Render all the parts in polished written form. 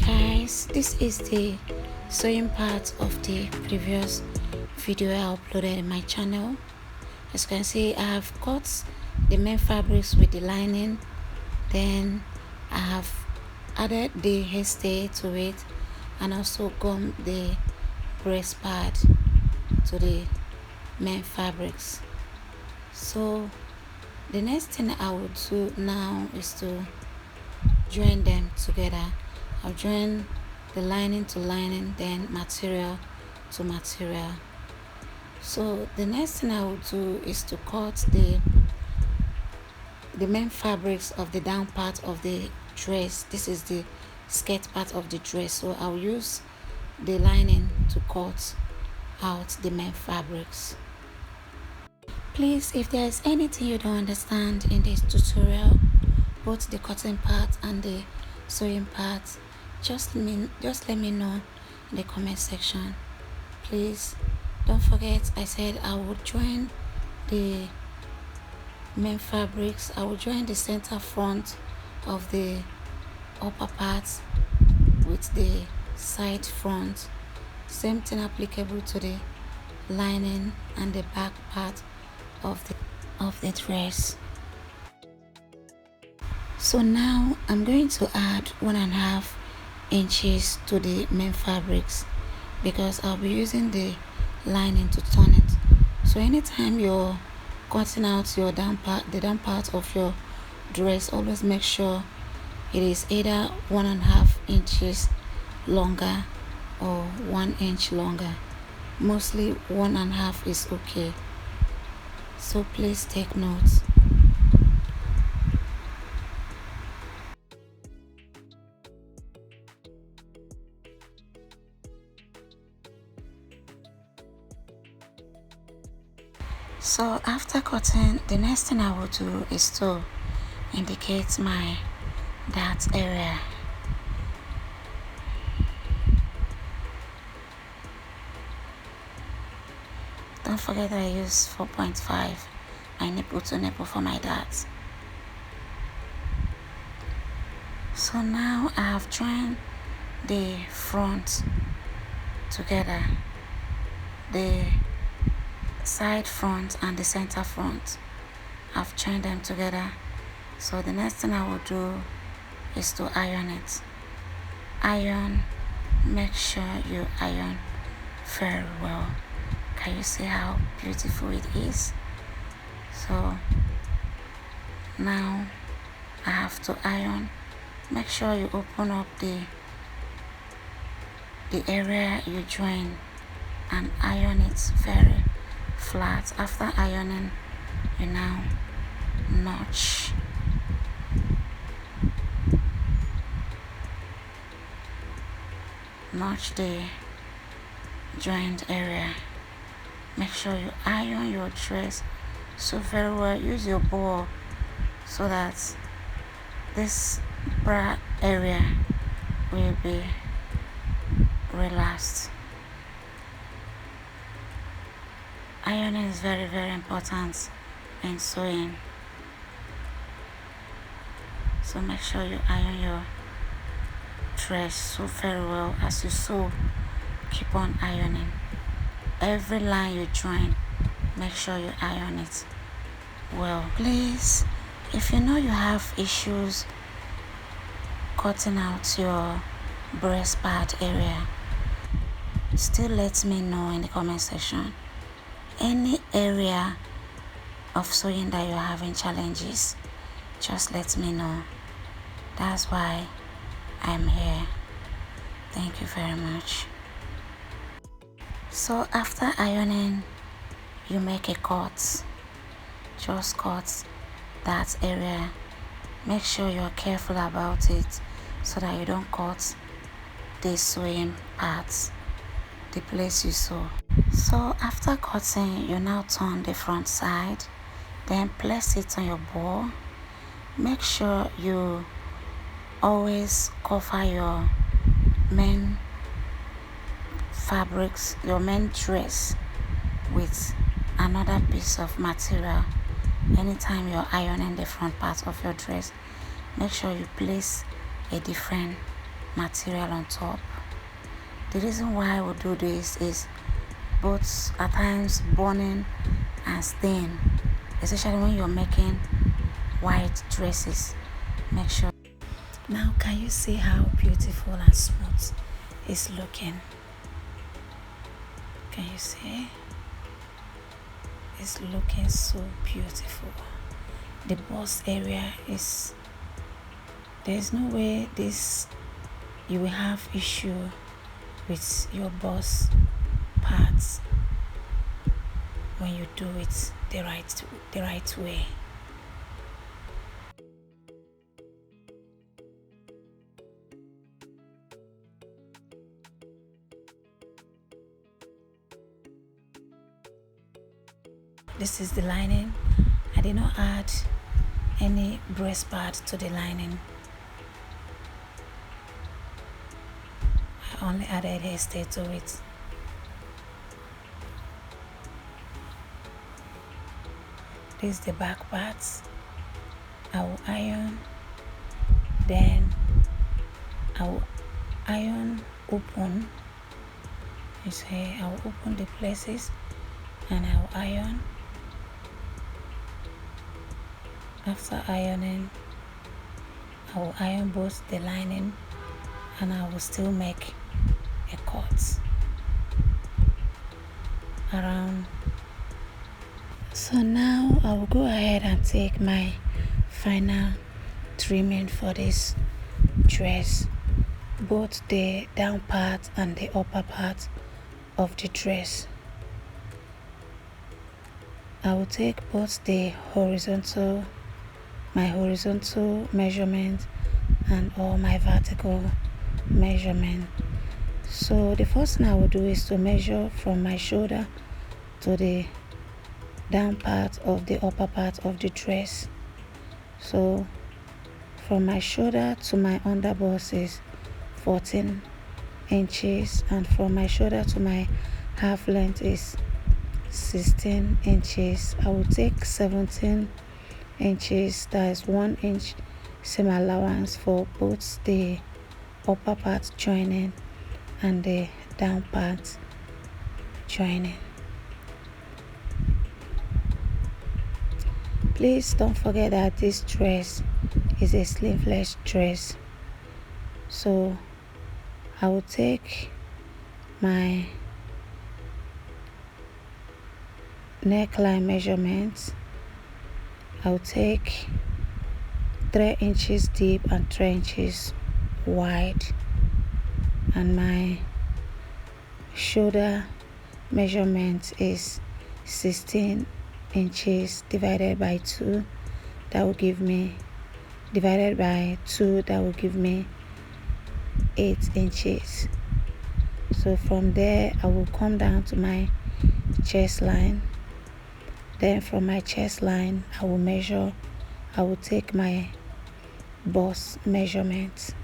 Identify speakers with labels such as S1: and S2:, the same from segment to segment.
S1: Guys, this is the sewing part of the previous video I uploaded in my channel. As you can see, I have cut the main fabrics with the lining, then I have added the hairstay to it and also gummed the breast pad to the main fabrics. So the next thing I will do now is to join them together. I'll join the lining to lining, then material to material. So the next thing I will do is to cut the main fabrics of the down part of the dress. This is the skirt part of the dress, so I'll use the lining to cut out the main fabrics. Please, if there is anything you don't understand in this tutorial, both the cutting part and the sewing part, just let me know in the comment section. Please don't forget, I said I will join the main fabrics. I will join the center front of the upper part with the side front. Same thing applicable to the lining and the back part of the dress. So now I'm going to add 1.5 inches to the main fabrics because I'll be using the lining to turn it. So anytime you're cutting out your the down part of your dress, always make sure it is either 1.5 inches longer or 1 inch longer. Mostly 1.5 is okay, so please take notes. So after cutting, the next thing I will do is to indicate my dart area. Don't forget that I use 4.5 my nipple to nipple for my darts. So now I have joined the front together, the side front and the center front. I've joined them together. So the next thing I will do is to iron it. Iron, make sure you iron very well. Can you see how beautiful it is? So now I have to iron. Make sure you open up the area you join and iron it very flat. After ironing, you now notch the joint area. Make sure you iron your dress so very well. Use your ball so that this bra area will be relaxed. Ironing is very, very important in sewing, so make sure you iron your dress so very well. As you sew, keep on ironing. Every line you join, make sure you iron it well. Please, if you know you have issues cutting out your breast pad area, still let me know in the comment section. Any area of sewing that you're having challenges, just let me know. That's why I'm here. Thank you very much. So after ironing, you make a cut. Just cut that area. Make sure you're careful about it so that you don't cut the sewing parts, the place you sew. So after cutting, you now turn the front side, then place it on your ball. Make sure you always cover your main fabrics, your main dress, with another piece of material. Anytime you're ironing the front part of your dress, make sure you place a different material on top. The reason why I would do this is both at times burning and stain, especially when you're making white dresses. Make sure. Now can you see how beautiful and smooth it's looking? Can you see? It's looking so beautiful. The bust area is, there's no way this you will have issue with your bust parts when you do it the right way. This is the lining. I did not add any breast pad to the lining. I only added hairstay to it. This is the back parts. I will iron, then I will iron open. You see, I will open the places and I will iron. After ironing, I will iron both the lining and I will still make a cut around. So now I will go ahead and take my final trimming for this dress, both the down part and the upper part of the dress. I will take both my horizontal measurement and all my vertical measurement. So the first thing I will do is to measure from my shoulder to the down part of the upper part of the dress. So from my shoulder to my underbust is 14 inches, and from my shoulder to my half length is 16 inches. I will take 17 inches, that is 1 inch seam allowance for both the upper part joining and the down part joining. Please don't forget that this dress is a sleeveless dress. So I will take my neckline measurements. I'll take 3 inches deep and 3 inches wide, and my shoulder measurement is 16 inches divided by 2, that will give me 8 inches. So from there I will come down to my chest line. Then from my chest line I will take my bust measurements.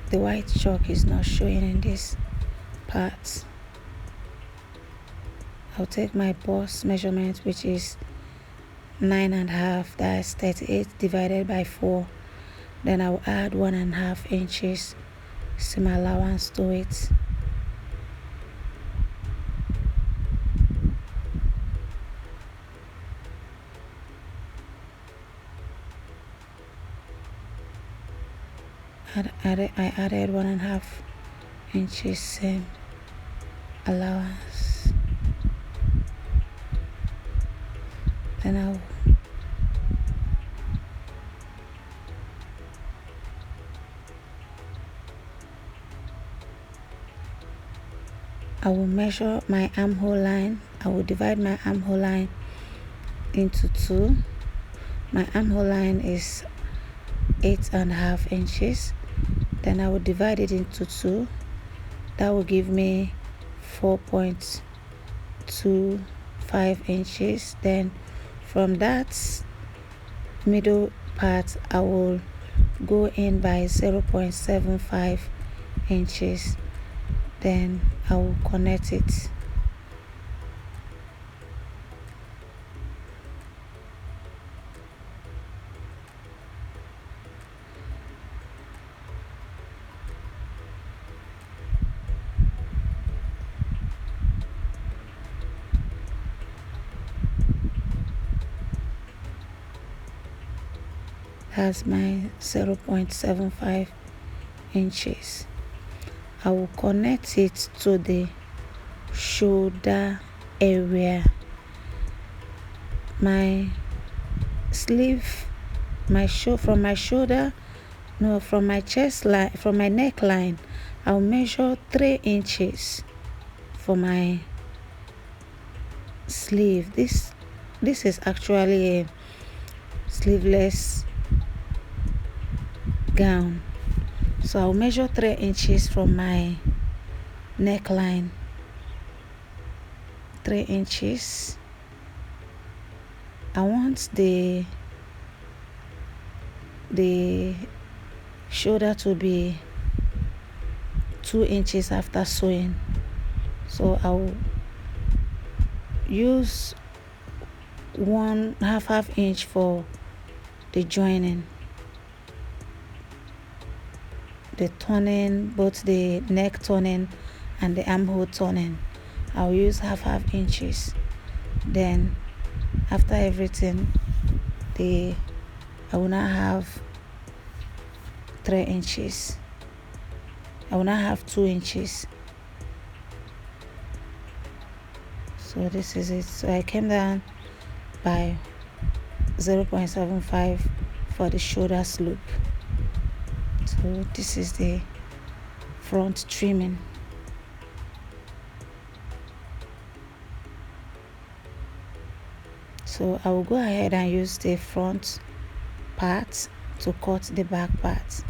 S1: The white chalk is not showing in this part. I'll take my bust measurement, which is 9.5, that's 38 divided by 4. Then I'll add 1.5 inches seam allowance to it. I added 1.5 inches seam allowance. Then I will measure my armhole line. I will divide my armhole line into 2. My armhole line is 8.5 inches. Then I will divide it into 2. That will give me 4.25 inches. Then from that middle part I will go in by 0.75 inches. Then I will connect it. That's my 0.75 inches. I will connect it to the shoulder area. My sleeve, from my shoulder, no, from my chest line, from my neckline, I'll measure 3 inches for my sleeve. This is actually a sleeveless gown, so I'll measure 3 inches from my neckline. 3 inches. I want the shoulder to be 2 inches after sewing, so I'll use 1/2 inch for the joining, the turning, both the neck turning and the armhole turning. I'll use 1/2 inches. Then after everything, I will now have 3 inches. I will now have 2 inches. So this is it. So I came down by 0.75 for the shoulder slope. So this is the front trimming. So I will go ahead and use the front part to cut the back part,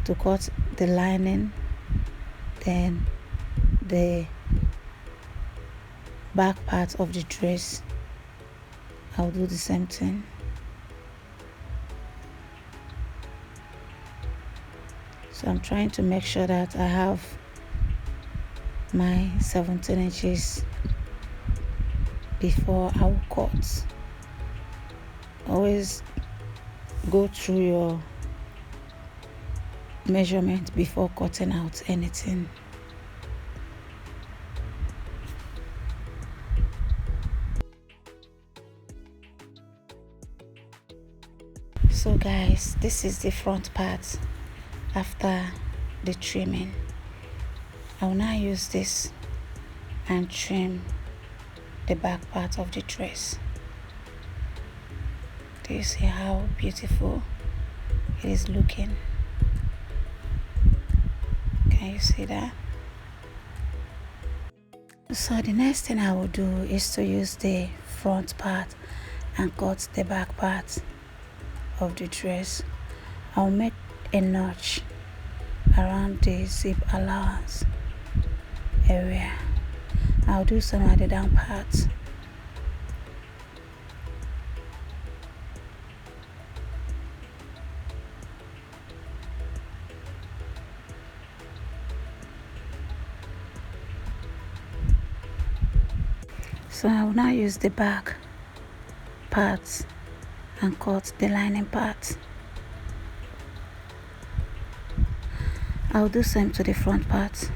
S1: to cut the lining, then the back part of the dress. I'll do the same thing. So I'm trying to make sure that I have my 17 inches before I will cut. Always go through your measurement before cutting out anything. So guys, this is the front part after the trimming. I will now use this and trim the back part of the dress. Do you see how beautiful it is looking? Can you see that? So the next thing I will do is to use the front part and cut the back part of the dress. I'll make a notch around the zip allowance area. I'll do some at the down part. So I will now use the back parts and cut the lining part. I'll do same to the front part.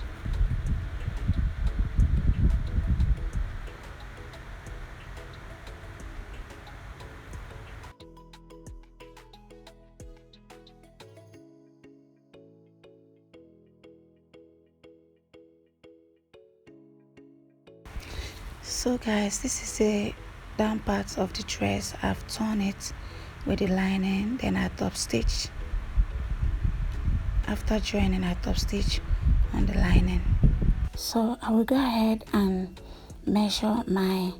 S1: So guys, this is the down part of the dress. I've torn it with the lining, then I top stitch. After joining, I top stitch on the lining. So I will go ahead and measure my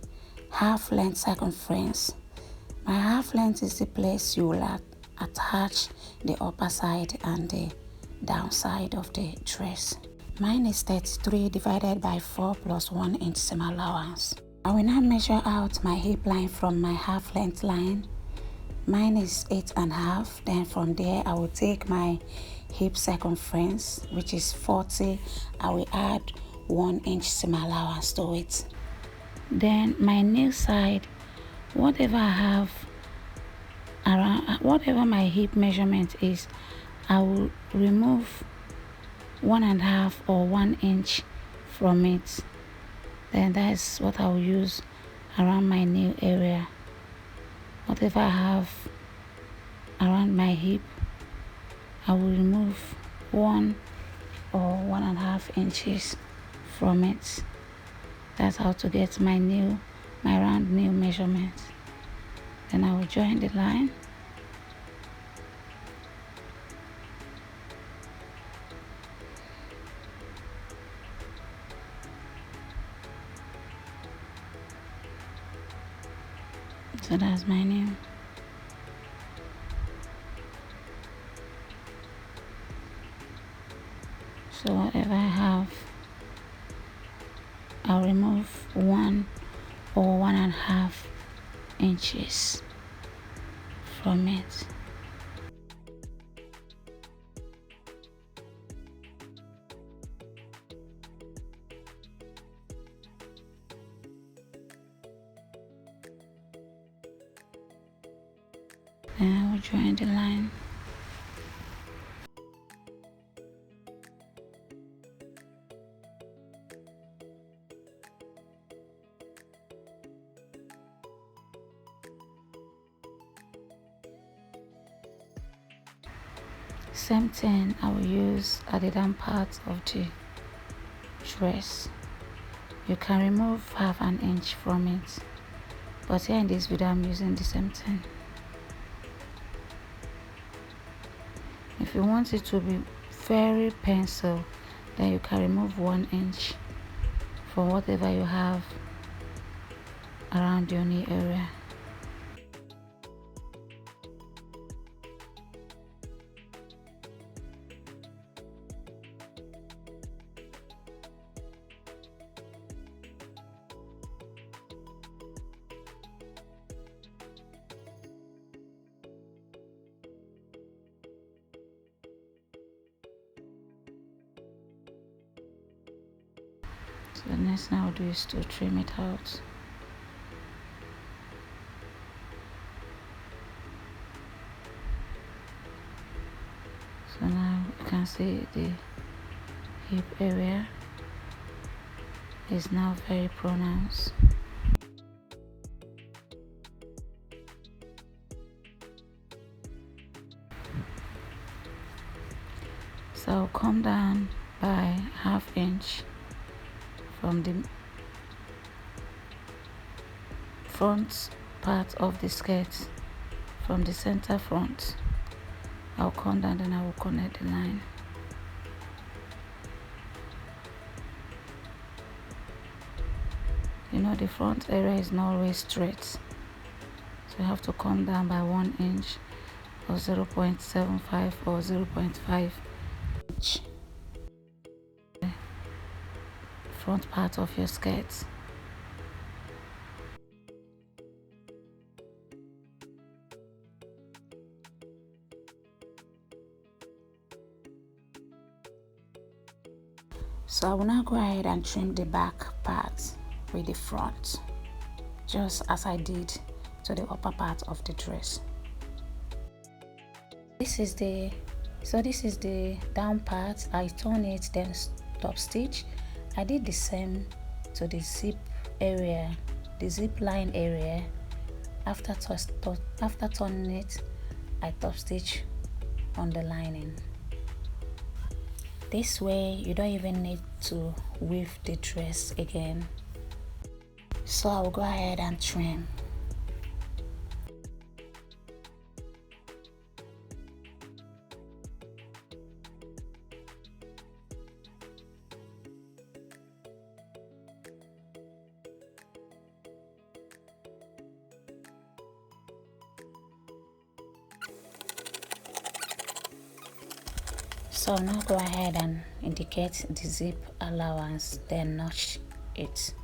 S1: half length circumference. My half length is the place you will attach the upper side and the down side of the dress. Mine is 33 divided by 4 plus 1 inch seam allowance. I will now measure out my hip line from my half length line. Mine is 8.5. Then from there I will take my hip circumference, which is 40. I will add 1 inch seam allowance to it. Then my nail side, whatever I have around, whatever my hip measurement is, I will remove 1.5 or 1 inch from it. Then that's what I will use around my nail area. Whatever I have around my hip, I will remove 1 or 1.5 inches from it. That's how to get my round nail measurement. Then I will join the line. So that's my nail. So whatever I have, I'll remove 1 or 1.5 inches from it. Then I will join the line. Same thing I will use at the down part of the dress. You can remove 1/2 inch from it, but here in this video I'm using the same thing. If you want it to be very pencil, then you can remove 1 inch for whatever you have around your knee area. So the next thing I'll do is to trim it out. So now you can see the hip area is now very pronounced. So I'll come down by 1/2 inch from the front part of the skirt, from the center front. I'll come down, then I will connect the line. You know, the front area is not always straight, so you have to come down by 1 inch or 0.75 or 0.5 inch. Front part of your skirt. So I will now go ahead and trim the back part with the front, just as I did to the upper part of the dress. This is the down part. I turn it, then top stitch. I did the same to the zip area, the zip line area. After turning it, I top stitch on the lining. This way you don't even need to weave the dress again. So I'll go ahead and trim. So now go ahead and indicate the zip allowance, then notch it.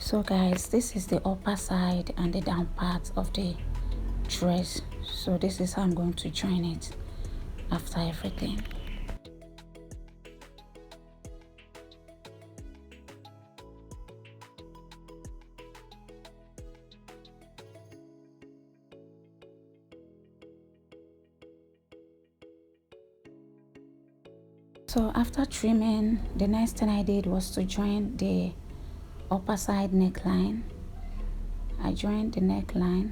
S1: So guys, this is the upper side and the down part of the dress. So this is how I'm going to join it. after everything. So after trimming, the next thing I did was to join the upper side neckline. I joined the neckline,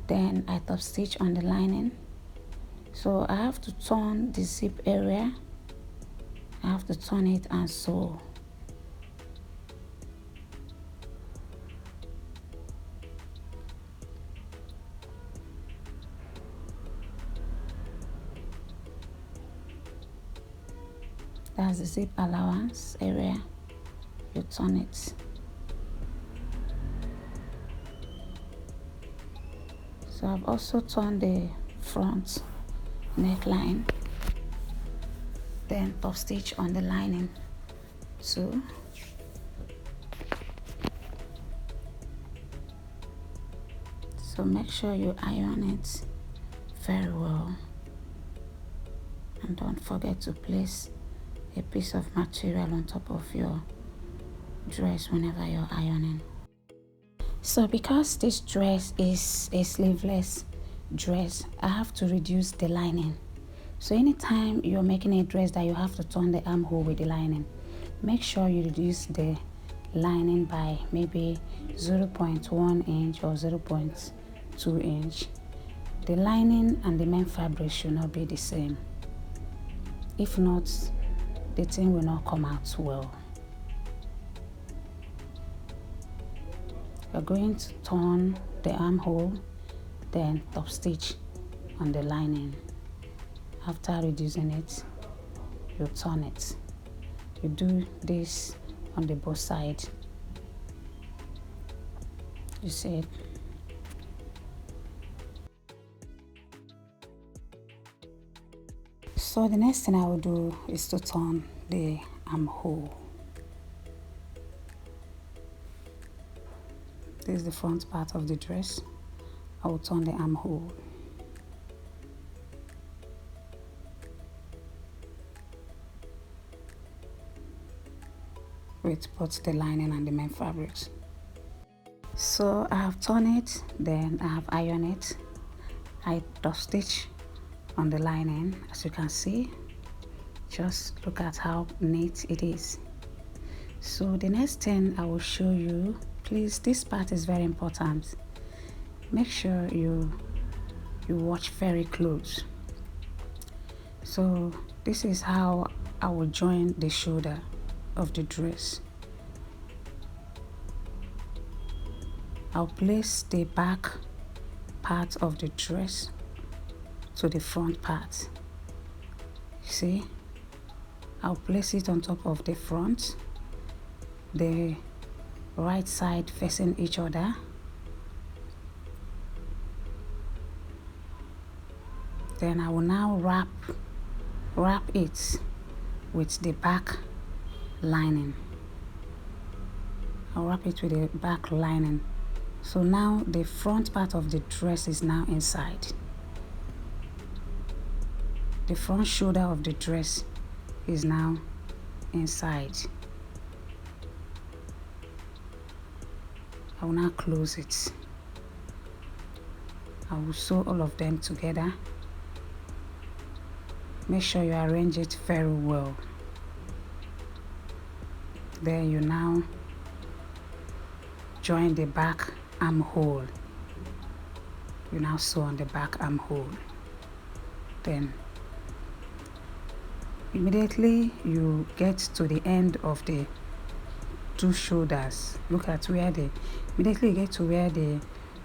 S1: then I top stitch on the lining. So I have to turn the zip area, I have to turn it and sew. That's the zip allowance area, you turn it. So I've also turned the front neckline, then top stitch on the lining too. So make sure you iron it very well, and don't forget to place a piece of material on top of your dress whenever you're ironing. So because this dress is a sleeveless dress, I have to reduce the lining. So anytime you're making a dress that you have to turn the armhole with the lining, make sure you reduce the lining by maybe 0.1 inch or 0.2 inch. The lining and the main fabric should not be the same. If not, the thing will not come out well. We're going to turn the armhole, then top stitch on the lining. After reducing it, you turn it. You do this on the both sides. You see it? So the next thing I will do is to turn the armhole. This is the front part of the dress. I will turn the armhole. With both the lining and the main fabrics. So I have turned it, then I have ironed it. I top stitch on the lining, as you can see. Just look at how neat it is. So the next thing I will show you, please, this part is very important. Make sure you watch very close. So this is how I will join the shoulder of the dress. I'll place the back part of the dress to the front part. See, I'll place it on top of the front, the right side facing each other. Then I will now wrap it with the back lining. I'll wrap it with the back lining. So now the front part of the dress is now inside. The front shoulder of the dress is now inside. I will now close it. I will sew all of them together. Make sure you arrange it very well. Then you now join the back armhole. You now sew on the back armhole. Then immediately you get to the end of the two shoulders. Look at where immediately you get to where the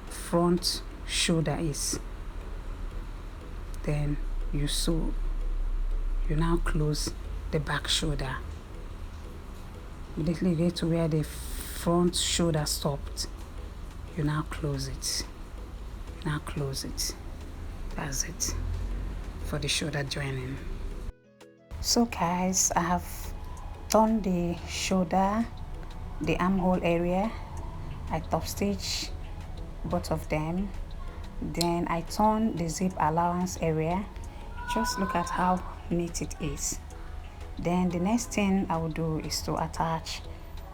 S1: front shoulder is. Then you sew. You now close the back shoulder. Immediately you get to where the front shoulder stopped. You now close it. Now close it. That's it for the shoulder joining. So guys, I have done the shoulder, the armhole area. I top stitch both of them. Then I turn the zip allowance area.
S2: Just look at how neat it is. Then the next thing I will do is to attach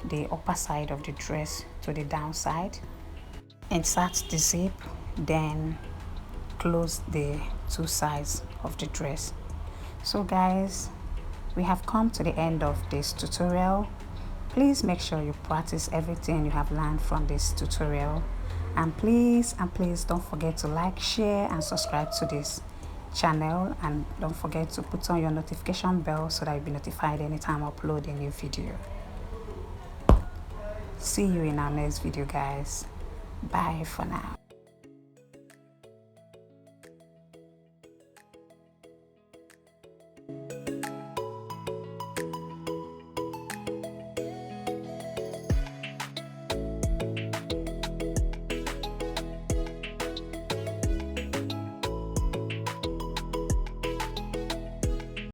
S2: the upper side of the dress to the downside. Insert the zip, then close the two sides of the dress. So guys, we have come to the end of this tutorial. Please make sure you practice everything you have learned from this tutorial, and please don't forget to like, share and subscribe to this channel, and don't forget to put on your notification bell so that you'll be notified anytime I upload a new video. See you in our next video, guys. Bye for now.